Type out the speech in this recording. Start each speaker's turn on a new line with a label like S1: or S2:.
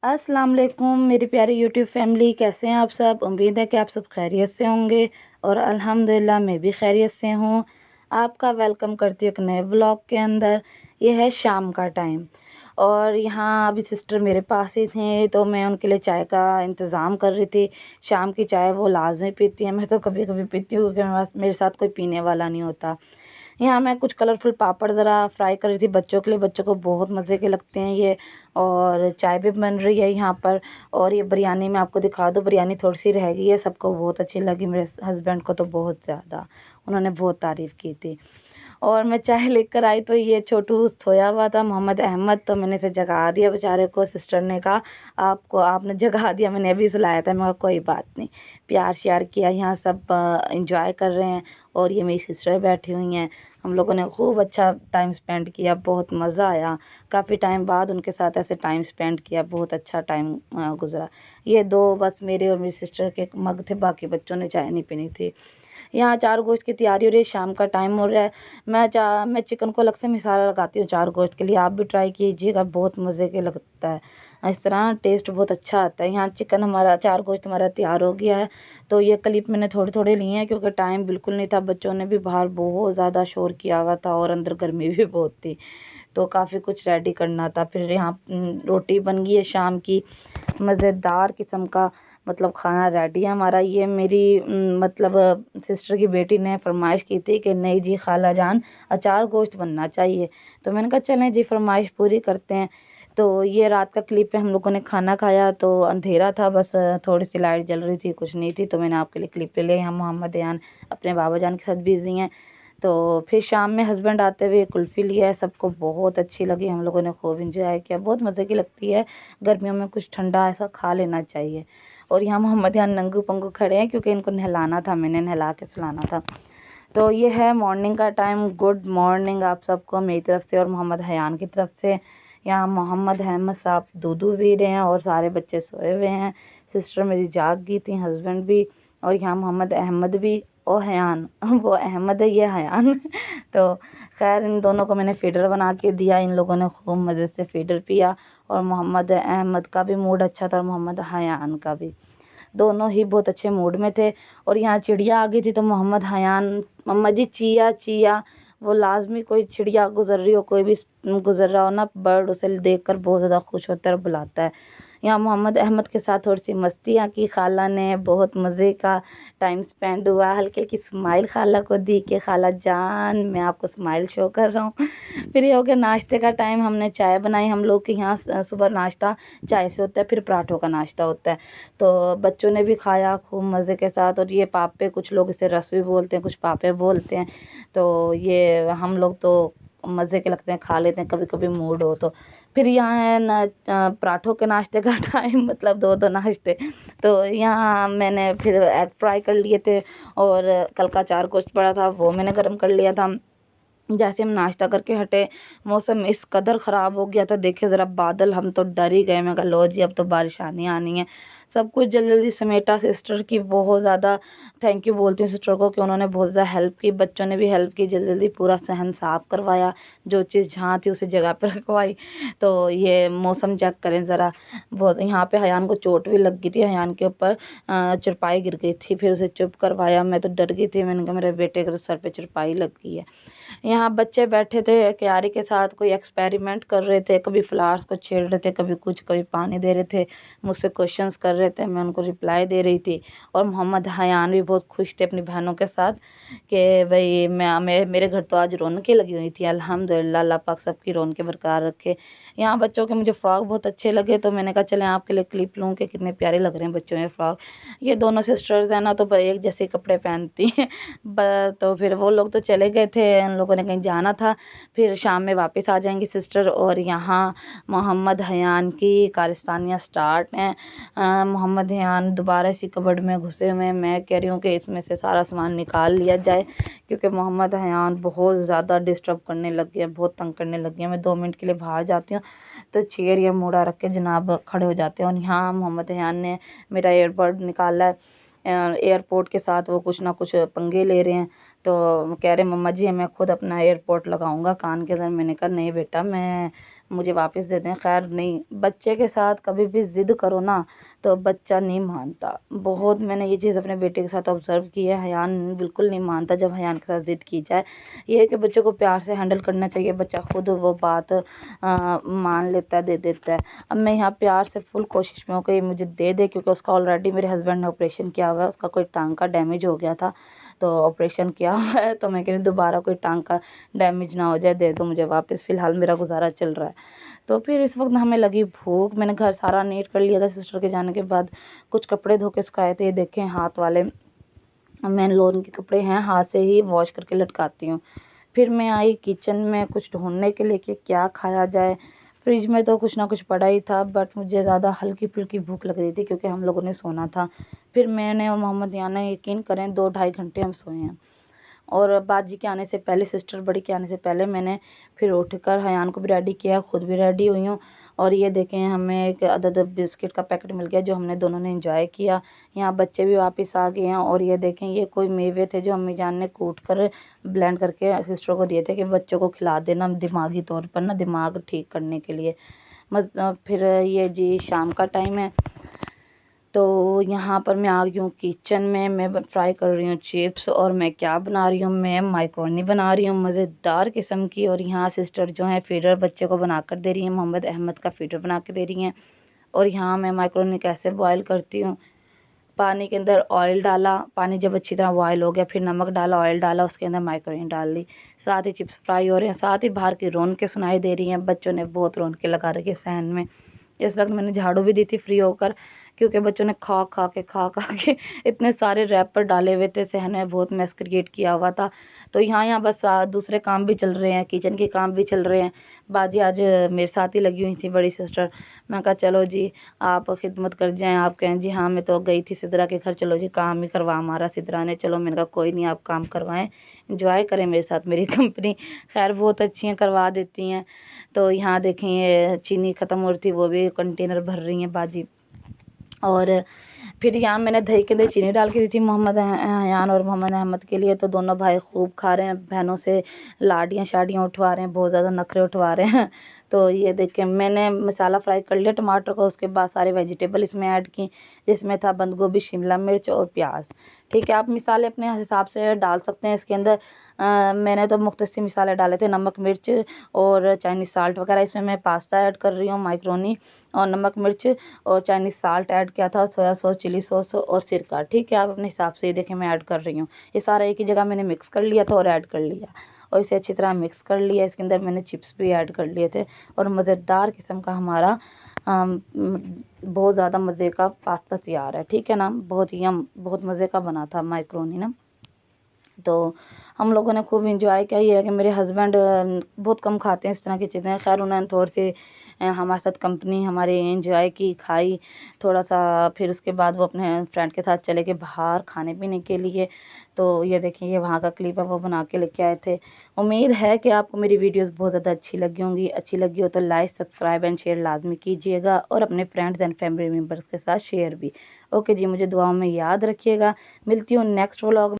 S1: अस्सलाम वालेकुम मेरी प्यारी यूट्यूब फैमिली, कैसे हैं आप सब। उम्मीद है कि आप सब खैरियत से होंगे और अल्हम्दुलिल्लाह मैं भी खैरियत से हूँ। आपका वेलकम करती हूँ एक नए व्लॉग के अंदर। ये है शाम का टाइम और यहाँ अभी सिस्टर मेरे पास ही थे तो मैं उनके लिए चाय का इंतज़ाम कर रही थी। शाम की चाय वो लाजमी पीती है, मैं तो कभी कभी पीती हूँ क्योंकि मेरे साथ कोई पीने वाला नहीं होता। यहाँ मैं कुछ कलरफुल पापड़ ज़रा फ्राई कर रही थी बच्चों के लिए, बच्चों को बहुत मज़े के लगते हैं ये। और चाय भी बन रही है यहाँ पर। और ये बिरयानी मैं आपको दिखा दूँ, बिरयानी थोड़ी सी रह गई है, सबको बहुत अच्छी लगी, मेरे हस्बैंड को तो बहुत ज़्यादा, उन्होंने बहुत तारीफ़ की थी। और मैं चाय लेकर आई तो ये छोटू सोया हुआ था, मोहम्मद अहमद, तो मैंने इसे जगा दिया बेचारे को। सिस्टर ने कहा आपको आपने जगा दिया, मैंने अभी सुलाया था। मैं कहा कोई बात नहीं, प्यार श्यार किया। यहाँ सब इंजॉय कर रहे हैं और ये मेरी सिस्टर बैठी हुई हैं। हम लोगों ने खूब अच्छा टाइम स्पेंड किया, बहुत मज़ा आया। काफ़ी टाइम बाद उनके साथ ऐसे टाइम स्पेंड किया, बहुत अच्छा टाइम गुजरा। ये दो बस मेरे और मेरी सिस्टर के मग थे, बाकी बच्चों ने चाय नहीं पीनी थी। यहाँ चार गोश्त की तैयारी हो रही है, शाम का टाइम हो रहा है। मैं चिकन को अलग से मिसाला लगाती हूँ चार गोश्त के लिए, आप भी ट्राई कीजिएगा, बहुत मज़े के लगता है। इस तरह टेस्ट बहुत अच्छा आता है। यहाँ चिकन हमारा चार गोश्त हमारा तैयार हो गया है। तो ये क्लिप मैंने थोड़े थोड़े लिए हैं क्योंकि टाइम बिल्कुल नहीं था, बच्चों ने भी बाहर बहुत ज़्यादा शोर किया हुआ था और अंदर गर्मी भी बहुत थी, तो काफ़ी कुछ रेडी करना था। फिर यहाँ रोटी बन गई है शाम की, मज़ेदार किस्म का मतलब खाना रेडी है हमारा। ये मेरी मतलब सिस्टर की बेटी ने फरमाइश की थी कि नहीं जी खाला जान, अचार गोश्त बनना चाहिए, तो मैंने कहा चलें जी फरमाइश पूरी करते हैं। तो ये रात का क्लिप है, हम लोगों ने खाना खाया तो अंधेरा था, बस थोड़ी सी लाइट जल रही थी, कुछ नहीं थी, तो मैंने आपके लिए क्लिप ले लिया। हम मोहम्मद यान अपने बाबा जान के साथ बिजी हैं। तो फिर शाम में हस्बैंड आते हुए कुल्फ़ी लिया है, सबको बहुत अच्छी लगी, हम लोगों ने खूब इंजॉय किया, बहुत मज़े की लगती है। गर्मियों में कुछ ठंडा ऐसा खा लेना चाहिए। और यहाँ मोहम्मद यहाँ नंगू पंगू खड़े हैं क्योंकि इनको नहलाना था, मैंने नहला के सुलाना था। तो ये है मॉर्निंग का टाइम। गुड मॉर्निंग आप सबको मेरी तरफ से और मोहम्मद हयान की तरफ से। यहाँ मोहम्मद अहमद साहब दूधू पी रहे हैं और सारे बच्चे सोए हुए हैं। सिस्टर मेरी जाग गई थी, हस्बैंड भी, और यहाँ मोहम्मद अहमद भी और हयान वो अहमद है ये हयान तो खैर इन दोनों को मैंने फीडर बना के दिया, इन लोगों ने खूब मज़े से फीडर पिया। और मोहम्मद अहमद का भी मूड अच्छा था और मोहम्मद हयान का भी, दोनों ही बहुत अच्छे मूड में थे। और यहाँ चिड़िया आ गई थी तो मोहम्मद हयान मम्मा जी चिया चिया, वो लाजमी कोई चिड़िया गुजर रही हो, कोई भी गुजर रहा हो ना बर्ड, उसे देखकर बहुत ज़्यादा खुश होता है और बुलाता है। यहाँ मोहम्मद अहमद के साथ थोड़ी सी मस्तियाँ की खाला ने, बहुत मज़े का टाइम स्पेंड हुआ। हल्की हल्की स्माइल खाला को दी कि खाला जान मैं आपको स्माइल शो कर रहा हूँ। फिर ये हो गया नाश्ते का टाइम, हमने चाय बनाई। हम लोग के यहाँ सुबह नाश्ता चाय से होता है, फिर पराठों का नाश्ता होता है। तो बच्चों ने भी खाया खूब मज़े के साथ। और ये पापे, कुछ लोग इसे रस भी बोलते हैं, कुछ पापे बोलते हैं, तो ये हम लोग तो मज़े के लगते हैं, खा लेते हैं कभी कभी मूड हो तो। फिर यहाँ है ना पराठों के नाश्ते का टाइम, मतलब दो दो नाश्ते। तो यहाँ मैंने फिर एग फ्राई कर लिए थे और कल का चार गोश्त पड़ा था वो मैंने गर्म कर लिया था। जैसे हम नाश्ता करके हटे, मौसम इस कदर ख़राब हो गया था, देखिए ज़रा बादल, हम तो डर ही गए। मैं कहा लो जी अब तो बारिश आनी आनी है। सब कुछ जल्दी जल्दी समेटा। सिस्टर की बहुत ज़्यादा थैंक यू बोलती हूँ सिस्टर को कि उन्होंने बहुत ज़्यादा हेल्प की, बच्चों ने भी हेल्प की, जल्दी जल्दी पूरा सहन साफ़ करवाया, जो चीज़ जहाँ थी उसी जगह पर रखवाई। तो ये मौसम चेक करें ज़रा, बहुत यहाँ पे हयान को चोट भी लग गई थी, हयान के ऊपर चरपाई गिर गई थी, फिर उसे चुप करवाया। मैं तो डर गई थी, मैंने कहा मेरे बेटे के तो सर पे चरपाई लग गई है। यहाँ बच्चे बैठे थे क्यारी के साथ, कोई एक्सपेरिमेंट कर रहे थे, कभी फ्लावर्स को छेड़ रहे थे, कभी कुछ, कभी पानी दे रहे थे, मुझसे क्वेश्चंस कर रहे थे, मैं उनको रिप्लाई दे रही थी। और मोहम्मद हयान भी बहुत खुश थे अपनी बहनों के साथ कि भाई मेरे घर तो आज रौनकें लगी हुई थी। अल्हम्दुलिल्लाह, अल्लाह पाक सबकी रौनकें बरकरार रखे। यहाँ बच्चों के मुझे फ्रॉक बहुत अच्छे लगे तो मैंने कहा चलें आपके लिए क्लिप लूँ कि कितने प्यारे लग रहे हैं बच्चों में फ्रॉक। ये दोनों सिस्टर्स हैं ना तो एक जैसे कपड़े पहनती हैं। तो फिर वो लोग तो चले गए थे, उन लोगों ने कहीं जाना था, फिर शाम में वापस आ जाएंगी सिस्टर। और यहाँ मोहम्मद हयान की कारस्तानियाँ स्टार्ट हैं। मोहम्मद हयान दोबारा इसी कबर्ड में घुसे हुए हैं। मैं कह रही हूँ कि इसमें से सारा सामान निकाल लिया जाए क्योंकि मोहम्मद हयान बहुत ज़्यादा डिस्टर्ब करने लग गया, बहुत तंग करने लग गया। मैं 2 मिनट के लिए बाहर जाती हूँ तो चेयर या मोड़ा रख के जनाब खड़े हो जाते हैं। और यहाँ मोहम्मद हयान ने मेरा एयरबड निकाला है, एयरपोर्ट के साथ वो कुछ ना कुछ पंगे ले रहे हैं। तो कह रहे मम्मा जी मैं खुद अपना एयरपोर्ट लगाऊंगा कान के अंदर। मैंने कहा नहीं बेटा, मैं मुझे वापस दे दें। खैर नहीं, बच्चे के साथ कभी भी ज़िद करो ना तो बच्चा नहीं मानता। बहुत मैंने ये चीज़ अपने बेटे के साथ ऑब्ज़र्व की है। हयान बिल्कुल नहीं मानता जब हयान के साथ ज़िद की जाए। ये है कि बच्चे को प्यार से हैंडल करना चाहिए, बच्चा खुद वो बात मान लेता है, दे देता है। अब मैं यहाँ प्यार से फुल कोशिश में हूँ कि ये मुझे दे दे, क्योंकि उसका ऑलरेडी मेरे हस्बैंड ने ऑपरेशन किया हुआ है। उसका कोई टांग का डैमेज हो गया था, तो ऑपरेशन किया हुआ है। तो मैं कह रही दोबारा कोई टांग का डैमेज ना हो जाए, दे दो मुझे वापस, फ़िलहाल मेरा गुजारा चल रहा है। तो फिर इस वक्त हमें लगी भूख। मैंने घर सारा नीट कर लिया था सिस्टर के जाने के बाद। कुछ कपड़े धो के सुखाए थे, ये देखें हाथ वाले, मैं लोन के कपड़े हैं, हाथ से ही वॉश करके लटकाती हूँ। फिर मैं आई किचन में कुछ ढूंढने के लिए कि क्या खाया जाए। फ्रिज में तो कुछ ना कुछ पड़ा ही था, बट मुझे ज़्यादा हल्की फुल्की भूख लग रही थी क्योंकि हम लोगों ने सोना था। फिर मैंने और मोहम्मद यान ने, यकीन करें 2-2.5 घंटे हम सोए हैं। और बाजी के आने से पहले, सिस्टर बड़ी के आने से पहले मैंने फिर उठकर हयान को भी रेडी किया, खुद भी रेडी हुई हूँ। और ये देखें हमें एक अदद बिस्किट का पैकेट मिल गया जो हमने दोनों ने एंजॉय किया। यहाँ बच्चे भी वापस आ गए हैं। और ये देखें ये कोई मेवे थे जो अम्मी जान ने कूट कर ब्लेंड करके सिस्टर को दिए थे कि बच्चों को खिला देना, दिमागी तौर पर ना, दिमाग ठीक करने के लिए। मतलब फिर ये जी शाम का टाइम है, तो यहाँ पर मैं आ गई हूँ किचन में। मैं फ्राई कर रही हूँ चिप्स। और मैं क्या बना रही हूँ, मैं माइक्रोनी बना रही हूँ मज़ेदार किस्म की। और यहाँ सिस्टर जो है फीडर बच्चे को बना कर दे रही हैं, मोहम्मद अहमद का फीडर बना के दे रही हैं। और यहाँ मैं माइक्रोनी कैसे बॉयल करती हूँ, पानी के अंदर ऑयल डाला, पानी जब अच्छी तरह बॉयल हो गया, फिर नमक डाला, ऑयल डाला, उसके अंदर माइक्रोनी डाल दी। साथ ही चिप्स फ्राई हो रहे हैं, साथ ही बाहर की रौनकें सुनाई दे रही हैं। बच्चों ने बहुत रौनकें लगा रखी है सहन में। इस वक्त मैंने झाड़ू भी दी थी फ्री होकर, क्योंकि बच्चों ने खा खा के इतने सारे रैपर डाले हुए थे, सहन में बहुत मैस क्रिएट किया हुआ था। तो यहाँ बस दूसरे काम भी चल रहे हैं, किचन के काम भी चल रहे हैं। बाजी आज मेरे साथ ही लगी हुई थी, बड़ी सिस्टर। मैं कहा चलो जी आप खिदमत कर जाएं। आप कहें जी हाँ मैं तो गई थी सिद्रा के घर, चलो जी काम ही करवा हमारा सिद्रा ने। चलो मैंने कहा कोई नहीं, आप काम करवाएं, इंजॉय करें मेरे साथ मेरी कंपनी। खैर बहुत अच्छी हैं, करवा देती हैं। तो यहाँ देखें ये चीनी ख़त्म हो रही थी, वो भी कंटेनर भर रही हैं बाजी। और फिर यहाँ मैंने दही के अंदर चीनी डाल के दी थी मोहम्मद हयान और मोहम्मद अहमद के लिए। तो दोनों भाई खूब खा रहे हैं, बहनों से लाडियाँ शाडियाँ उठवा रहे हैं, बहुत ज़्यादा नखरे उठवा रहे हैं। तो ये देखिए मैंने मसाला फ्राई कर लिया टमाटर का, उसके बाद सारे वेजिटेबल इसमें ऐड की, जिसमें था बंद गोभी, शिमला मिर्च और प्याज। ठीक है, आप मिसाले अपने हिसाब से डाल सकते हैं इसके अंदर। मैंने तो मुख्तसर मिसाले डाले थे, नमक मिर्च और चाइनीज़ साल्ट वगैरह। इसमें मैं पास्ता ऐड कर रही हूँ, माइक्रोनी और नमक मिर्च और चाइनीज़ साल्ट ऐड किया था, सोया सॉस, चिली सॉस और सिरका। ठीक है, आप अपने हिसाब से देखें मैं ऐड कर रही हूँ। ये सारा एक ही जगह मैंने मिक्स कर लिया था और ऐड कर लिया, और इसे अच्छी तरह मिक्स कर लिया। इसके अंदर मैंने चिप्स भी ऐड कर लिए थे और मज़ेदार किस्म का हमारा बहुत ज़्यादा मज़े का पास्ता तैयार है। ठीक है ना, बहुत मज़े का बना था माइक्रोनी ना। तो हम लोगों ने खूब इंजॉय किया। ये है कि मेरे हस्बैंड बहुत कम खाते हैं इस तरह की चीज़ें। खैर उन्होंने थोड़ी सी हमारे साथ कंपनी हमारी इंजॉय की, खाई थोड़ा सा। फिर उसके बाद वो अपने फ्रेंड के साथ चले गए बाहर खाने पीने के लिए। तो ये देखिए ये वहाँ का क्लिप है, वो बना के लेके आए थे। उम्मीद है कि आपको मेरी वीडियोस बहुत ज़्यादा अच्छी लगी होंगी। अच्छी लगी हो तो लाइक, सब्सक्राइब एंड शेयर लाजमी कीजिएगा, और अपने फ्रेंड्स एंड फैमिली मेम्बर्स के साथ शेयर भी। ओके जी, मुझे दुआओं में याद रखिएगा। मिलती हूँ नेक्स्ट व्लॉग।